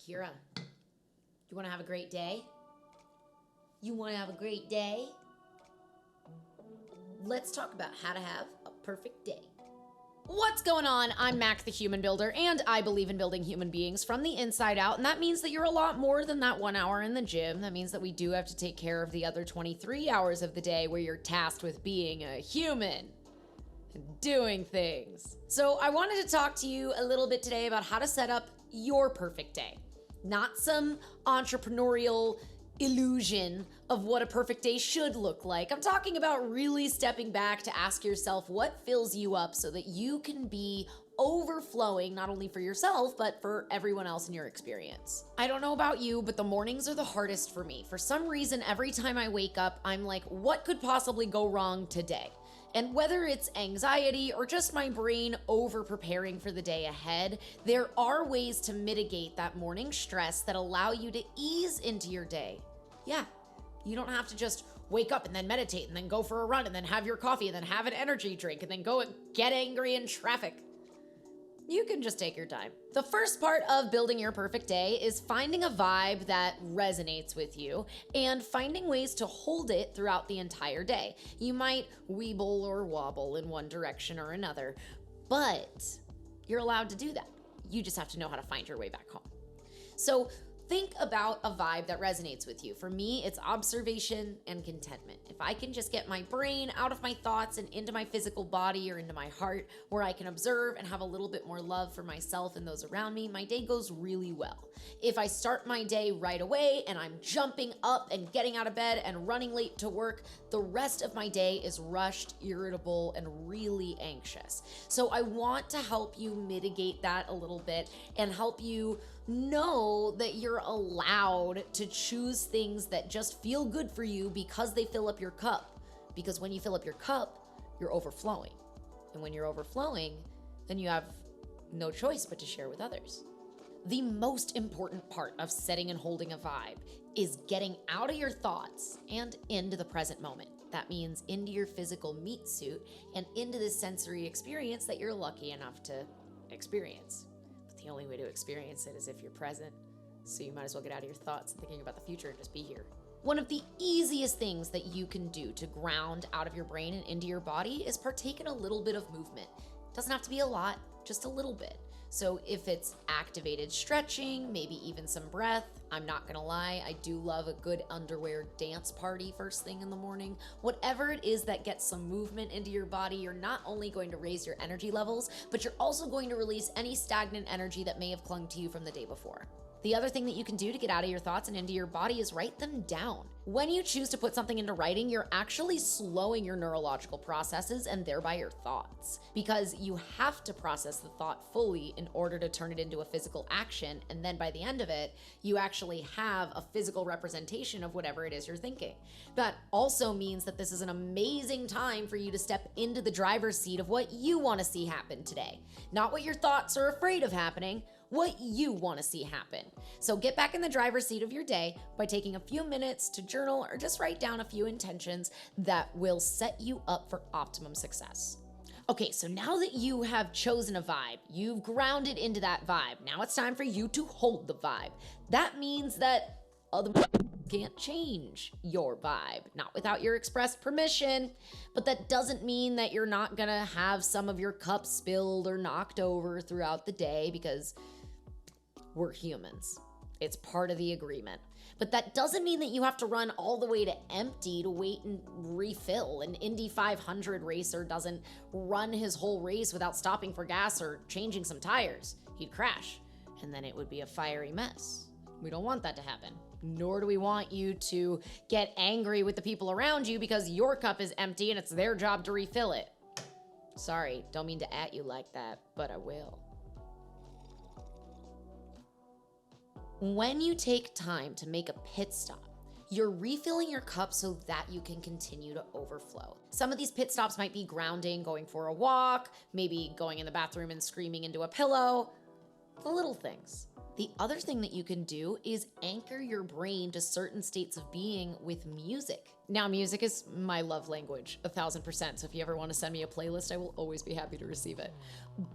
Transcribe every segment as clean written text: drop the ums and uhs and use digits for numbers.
Kira, you want to have a great day? You want to have a great day? Let's talk about how to have a perfect day. What's going on? I'm Mac the Human Builder, and I believe in building human beings from the inside out, and that means that you're a lot more than that 1 hour in the gym. That means that we do have to take care of the other 23 hours of the day where you're tasked with being a human and doing things. So I wanted to talk to you a little bit today about how to set up your perfect day. Not some entrepreneurial illusion of what a perfect day should look like. I'm talking about really stepping back to ask yourself what fills you up so that you can be overflowing, not only for yourself, but for everyone else in your experience. I don't know about you, but the mornings are the hardest for me. For some reason, every time I wake up, I'm like, what could possibly go wrong today? And whether it's anxiety or just my brain over preparing for the day ahead, there are ways to mitigate that morning stress that allow you to ease into your day. Yeah, you don't have to just wake up and then meditate and then go for a run and then have your coffee and then have an energy drink and then go and get angry in traffic. You can just take your time. The first part of building your perfect day is finding a vibe that resonates with you and finding ways to hold it throughout the entire day. You might weeble or wobble in one direction or another, but you're allowed to do that. You just have to know how to find your way back home. So think about a vibe that resonates with you. For me, it's observation and contentment. If I can just get my brain out of my thoughts and into my physical body or into my heart, where I can observe and have a little bit more love for myself and those around me, my day goes really well. If I start my day right away and I'm jumping up and getting out of bed and running late to work, the rest of my day is rushed, irritable, and really anxious. So I want to help you mitigate that a little bit and help you know that you're allowed to choose things that just feel good for you because they fill up your cup. Because when you fill up your cup, you're overflowing. And when you're overflowing, then you have no choice but to share with others. The most important part of setting and holding a vibe is getting out of your thoughts and into the present moment. That means into your physical meat suit and into the sensory experience that you're lucky enough to experience. But the only way to experience it is if you're present. So you might as well get out of your thoughts and thinking about the future and just be here. One of the easiest things that you can do to ground out of your brain and into your body is partake in a little bit of movement. It doesn't have to be a lot, just a little bit. So if it's activated stretching, maybe even some breath, I'm not gonna lie, I do love a good underwear dance party first thing in the morning. Whatever it is that gets some movement into your body, you're not only going to raise your energy levels, but you're also going to release any stagnant energy that may have clung to you from the day before. The other thing that you can do to get out of your thoughts and into your body is write them down. When you choose to put something into writing, you're actually slowing your neurological processes and thereby your thoughts, because you have to process the thought fully in order to turn it into a physical action. And then by the end of it, you actually have a physical representation of whatever it is you're thinking. That also means that this is an amazing time for you to step into the driver's seat of what you want to see happen today. Not what your thoughts are afraid of happening, what you want to see happen. So get back in the driver's seat of your day by taking a few minutes to journal or just write down a few intentions that will set you up for optimum success. Okay, so now that you have chosen a vibe, you've grounded into that vibe, now it's time for you to hold the vibe. That means that other can't change your vibe, not without your express permission, but that doesn't mean that you're not gonna have some of your cup spilled or knocked over throughout the day, because we're humans. It's part of the agreement. But that doesn't mean that you have to run all the way to empty to wait and refill. An Indy 500 racer doesn't run his whole race without stopping for gas or changing some tires. He'd crash, and then it would be a fiery mess. We don't want that to happen. Nor do we want you to get angry with the people around you because your cup is empty and it's their job to refill it. Sorry, don't mean to at you like that, but I will. When you take time to make a pit stop, you're refilling your cup so that you can continue to overflow. Some of these pit stops might be grounding, going for a walk, maybe going in the bathroom and screaming into a pillow. The little things. The other thing that you can do is anchor your brain to certain states of being with music. Now, music is my love language, 1000%. So if you ever want to send me a playlist, I will always be happy to receive it.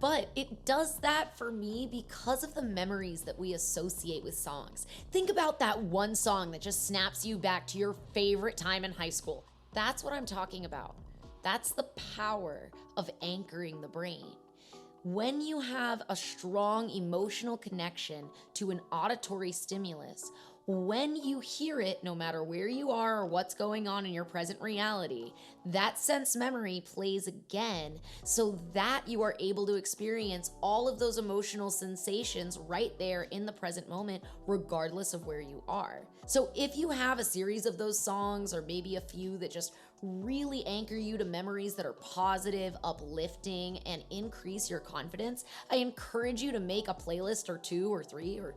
But it does that for me because of the memories that we associate with songs. Think about that one song that just snaps you back to your favorite time in high school. That's what I'm talking about. That's the power of anchoring the brain. When you have a strong emotional connection to an auditory stimulus, when you hear it, no matter where you are or what's going on in your present reality, that sense memory plays again so that you are able to experience all of those emotional sensations right there in the present moment, regardless of where you are. So if you have a series of those songs, or maybe a few that just really anchor you to memories that are positive, uplifting, and increase your confidence, I encourage you to make a playlist or 2 or 3 or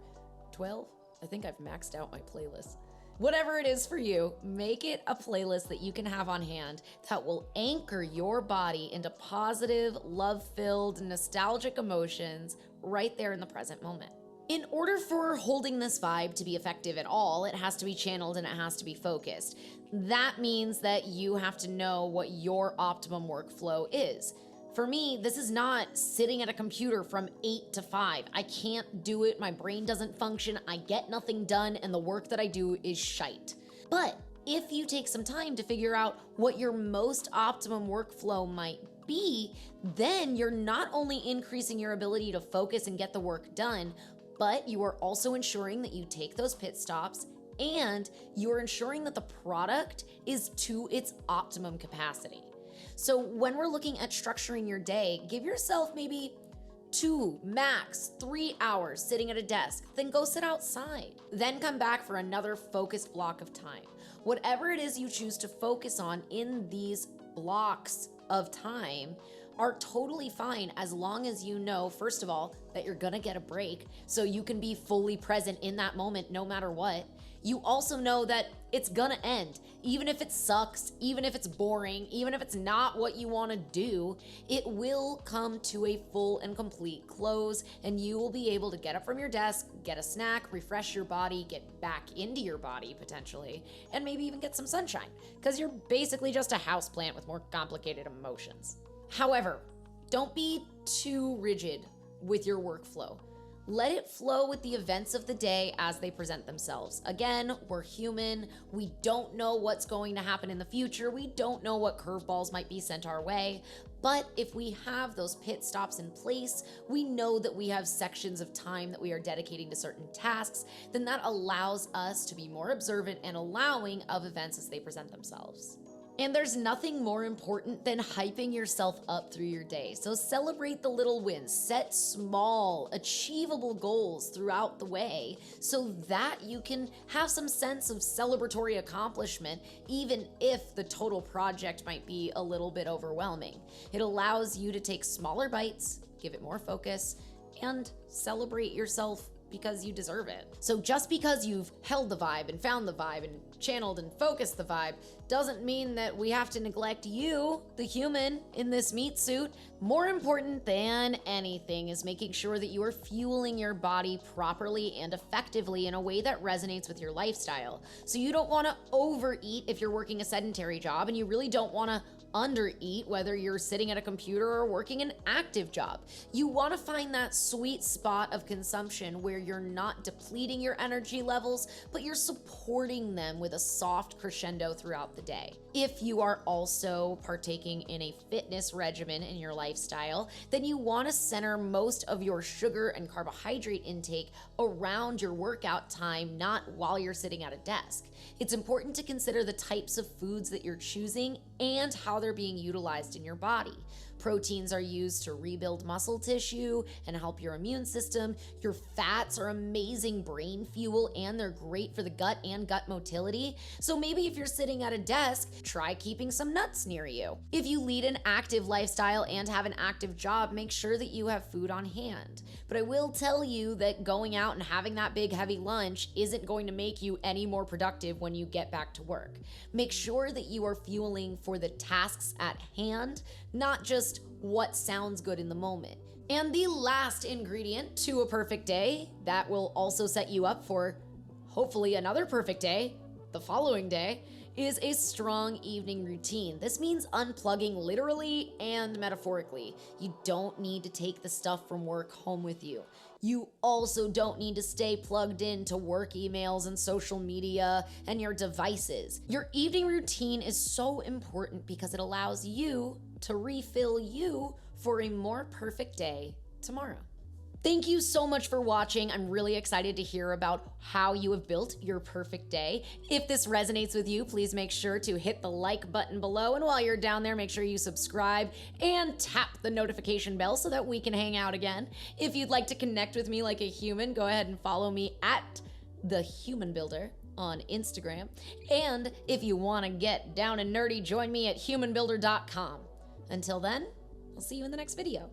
12. I think I've maxed out my playlist. Whatever it is for you, make it a playlist that you can have on hand that will anchor your body into positive, love-filled, nostalgic emotions right there in the present moment. In order for holding this vibe to be effective at all, it has to be channeled and it has to be focused. That means that you have to know what your optimum workflow is. For me, this is not sitting at a computer from 8 to 5. I can't do it, my brain doesn't function, I get nothing done, and the work that I do is shite. But if you take some time to figure out what your most optimum workflow might be, then you're not only increasing your ability to focus and get the work done, but you are also ensuring that you take those pit stops and you're ensuring that the product is to its optimum capacity. So when we're looking at structuring your day, give yourself maybe 2, max 3 hours sitting at a desk, then go sit outside. Then come back for another focused block of time. Whatever it is you choose to focus on in these blocks of time are totally fine as long as you know, first of all, that you're gonna get a break so you can be fully present in that moment no matter what. You also know that it's gonna end. Even if it sucks, even if it's boring, even if it's not what you wanna do, it will come to a full and complete close, and you will be able to get up from your desk, get a snack, refresh your body, get back into your body potentially, and maybe even get some sunshine, because you're basically just a houseplant with more complicated emotions. However, don't be too rigid with your workflow. Let it flow with the events of the day as they present themselves. Again, we're human. We don't know what's going to happen in the future. We don't know what curveballs might be sent our way. But if we have those pit stops in place, we know that we have sections of time that we are dedicating to certain tasks, then that allows us to be more observant and allowing of events as they present themselves. And there's nothing more important than hyping yourself up through your day. So celebrate the little wins, set small, achievable goals throughout the way so that you can have some sense of celebratory accomplishment, even if the total project might be a little bit overwhelming. It allows you to take smaller bites, give it more focus, and celebrate yourself because you deserve it. So just because you've held the vibe and found the vibe and channeled and focused the vibe doesn't mean that we have to neglect you, the human, in this meat suit. More important than anything is making sure that you are fueling your body properly and effectively in a way that resonates with your lifestyle. So you don't want to overeat if you're working a sedentary job, and you really don't want to undereat whether you're sitting at a computer or working an active job. You want to find that sweet spot of consumption where you're not depleting your energy levels, but you're supporting them with a soft crescendo throughout the day. If you are also partaking in a fitness regimen in your lifestyle, then you want to center most of your sugar and carbohydrate intake around your workout time, not while you're sitting at a desk. It's important to consider the types of foods that you're choosing and how they're being utilized in your body. Proteins are used to rebuild muscle tissue and help your immune system. Your fats are amazing brain fuel, and they're great for the gut and gut motility. So maybe if you're sitting at a desk, try keeping some nuts near you. If you lead an active lifestyle and have an active job, make sure that you have food on hand. But I will tell you that going out and having that big heavy lunch isn't going to make you any more productive when you get back to work. Make sure that you are fueling for the tasks at hand, not just just what sounds good in the moment. And the last ingredient to a perfect day that will also set you up for hopefully another perfect day the following day is a strong evening routine. This means unplugging literally and metaphorically. You don't need to take the stuff from work home with you. You also don't need to stay plugged into work emails and social media and your devices. Your evening routine is so important because it allows you to refill you for a more perfect day tomorrow. Thank you so much for watching. I'm really excited to hear about how you have built your perfect day. If this resonates with you, please make sure to hit the like button below. And while you're down there, make sure you subscribe and tap the notification bell so that we can hang out again. If you'd like to connect with me like a human, go ahead and follow me at The Human Builder on Instagram. And if you want to get down and nerdy, join me at humanbuilder.com. Until then, I'll see you in the next video.